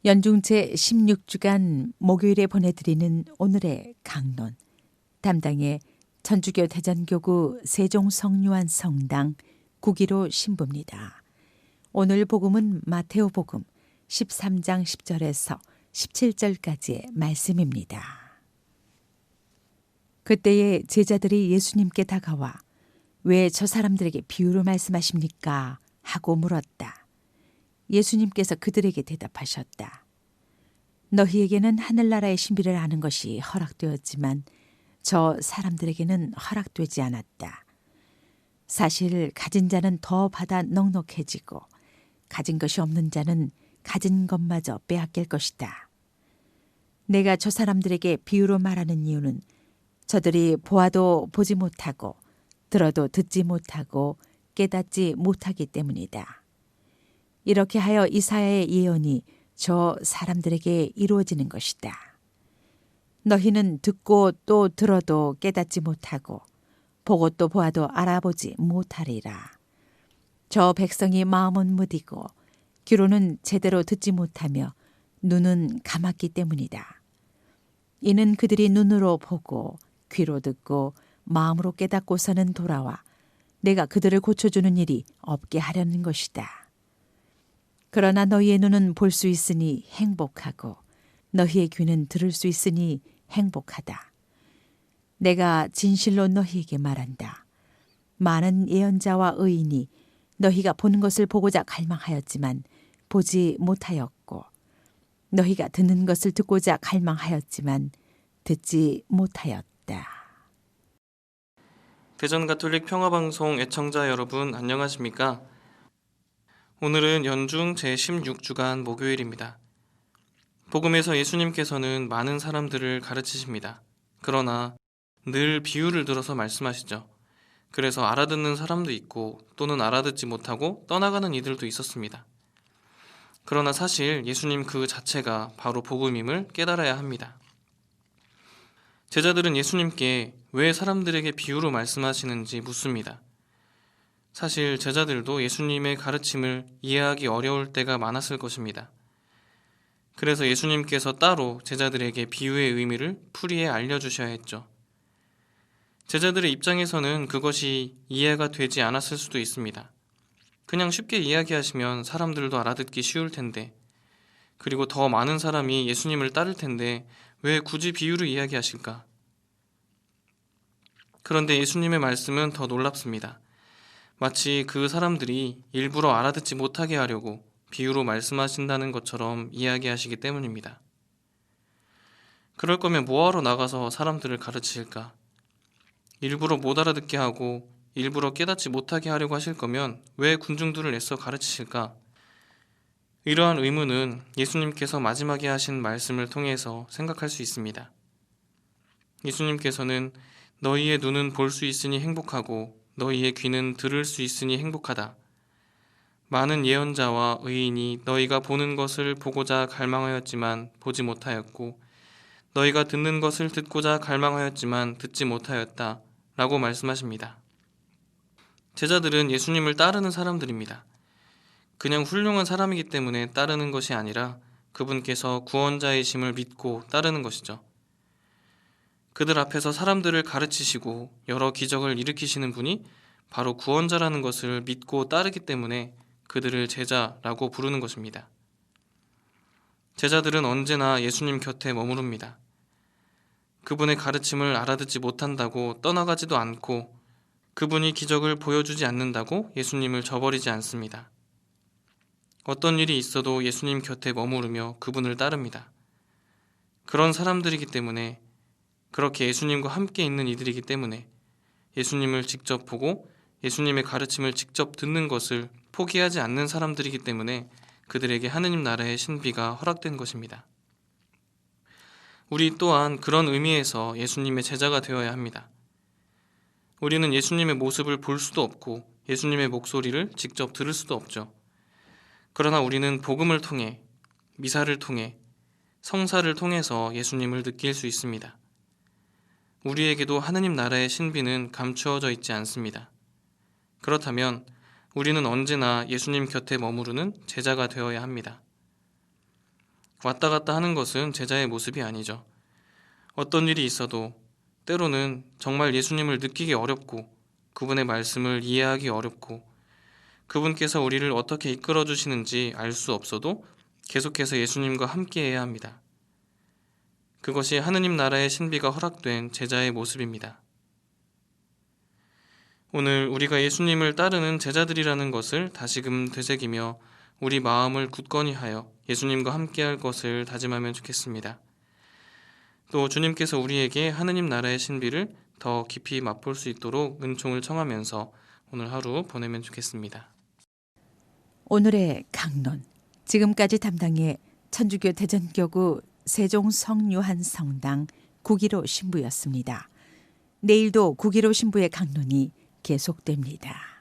연중 제16주간 목요일에 보내드리는 오늘의 강론, 담당의 천주교 대전교구 세종성유한 성당 9기로 신부입니다. 오늘 복음은 마테오 복음 13장 10절에서 17절까지의 말씀입니다. 그때에 제자들이 예수님께 다가와 왜 저 사람들에게 비유로 말씀하십니까? 하고 물었다. 예수님께서 그들에게 대답하셨다. 너희에게는 하늘나라의 신비를 아는 것이 허락되었지만 저 사람들에게는 허락되지 않았다. 사실 가진 자는 더 받아 넉넉해지고 가진 것이 없는 자는 가진 것마저 빼앗길 것이다. 내가 저 사람들에게 비유로 말하는 이유는 저들이 보아도 보지 못하고 들어도 듣지 못하고 깨닫지 못하기 때문이다. 이렇게 하여 이사야의 예언이 저 사람들에게 이루어지는 것이다. 너희는 듣고 또 들어도 깨닫지 못하고 보고 또 보아도 알아보지 못하리라. 저 백성이 마음은 무디고 귀로는 제대로 듣지 못하며 눈은 감았기 때문이다. 이는 그들이 눈으로 보고 귀로 듣고 마음으로 깨닫고서는 돌아와 내가 그들을 고쳐주는 일이 없게 하려는 것이다. 그러나 너희의 눈은 볼 수 있으니 행복하고 너희의 귀는 들을 수 있으니 행복하다. 내가 진실로 너희에게 말한다. 많은 예언자와 의인이 너희가 보는 것을 보고자 갈망하였지만 보지 못하였고 너희가 듣는 것을 듣고자 갈망하였지만 듣지 못하였다. 대전가톨릭 평화방송 애청자 여러분 안녕하십니까? 오늘은 연중 제16주간 목요일입니다. 복음에서 예수님께서는 많은 사람들을 가르치십니다. 그러나 늘 비유를 들어서 말씀하시죠. 그래서 알아듣는 사람도 있고 또는 알아듣지 못하고 떠나가는 이들도 있었습니다. 그러나 사실 예수님 그 자체가 바로 복음임을 깨달아야 합니다. 제자들은 예수님께 왜 사람들에게 비유로 말씀하시는지 묻습니다. 사실 제자들도 예수님의 가르침을 이해하기 어려울 때가 많았을 것입니다. 그래서 예수님께서 따로 제자들에게 비유의 의미를 풀이해 알려주셔야 했죠. 제자들의 입장에서는 그것이 이해가 되지 않았을 수도 있습니다. 그냥 쉽게 이야기하시면 사람들도 알아듣기 쉬울 텐데, 그리고 더 많은 사람이 예수님을 따를 텐데 왜 굳이 비유로 이야기하실까? 그런데 예수님의 말씀은 더 놀랍습니다. 마치 그 사람들이 일부러 알아듣지 못하게 하려고 비유로 말씀하신다는 것처럼 이야기하시기 때문입니다. 그럴 거면 뭐하러 나가서 사람들을 가르치실까? 일부러 못 알아듣게 하고 일부러 깨닫지 못하게 하려고 하실 거면 왜 군중들을 애써 가르치실까? 이러한 의문은 예수님께서 마지막에 하신 말씀을 통해서 생각할 수 있습니다. 예수님께서는 너희의 눈은 볼 수 있으니 행복하고 너희의 귀는 들을 수 있으니 행복하다. 많은 예언자와 의인이 너희가 보는 것을 보고자 갈망하였지만 보지 못하였고 너희가 듣는 것을 듣고자 갈망하였지만 듣지 못하였다. 라고 말씀하십니다. 제자들은 예수님을 따르는 사람들입니다. 그냥 훌륭한 사람이기 때문에 따르는 것이 아니라 그분께서 구원자이심을 믿고 따르는 것이죠. 그들 앞에서 사람들을 가르치시고 여러 기적을 일으키시는 분이 바로 구원자라는 것을 믿고 따르기 때문에 그들을 제자라고 부르는 것입니다. 제자들은 언제나 예수님 곁에 머무릅니다. 그분의 가르침을 알아듣지 못한다고 떠나가지도 않고 그분이 기적을 보여주지 않는다고 예수님을 저버리지 않습니다. 어떤 일이 있어도 예수님 곁에 머무르며 그분을 따릅니다. 그런 사람들이기 때문에 그렇게 예수님과 함께 있는 이들이기 때문에 예수님을 직접 보고 예수님의 가르침을 직접 듣는 것을 포기하지 않는 사람들이기 때문에 그들에게 하느님 나라의 신비가 허락된 것입니다. 우리 또한 그런 의미에서 예수님의 제자가 되어야 합니다. 우리는 예수님의 모습을 볼 수도 없고 예수님의 목소리를 직접 들을 수도 없죠. 그러나 우리는 복음을 통해, 미사를 통해, 성사를 통해서 예수님을 느낄 수 있습니다. 우리에게도 하느님 나라의 신비는 감추어져 있지 않습니다. 그렇다면 우리는 언제나 예수님 곁에 머무르는 제자가 되어야 합니다. 왔다 갔다 하는 것은 제자의 모습이 아니죠. 어떤 일이 있어도 때로는 정말 예수님을 느끼기 어렵고 그분의 말씀을 이해하기 어렵고 그분께서 우리를 어떻게 이끌어 주시는지 알 수 없어도 계속해서 예수님과 함께해야 합니다. 그것이 하느님 나라의 신비가 허락된 제자의 모습입니다. 오늘 우리가 예수님을 따르는 제자들이라는 것을 다시금 되새기며 우리 마음을 굳건히 하여 예수님과 함께할 것을 다짐하면 좋겠습니다. 또 주님께서 우리에게 하느님 나라의 신비를 더 깊이 맛볼 수 있도록 은총을 청하면서 오늘 하루 보내면 좋겠습니다. 오늘의 강론, 지금까지 담당해 천주교 대전교구 세종성유한성당 구기로 신부였습니다. 내일도 구기로 신부의 강론이 계속됩니다.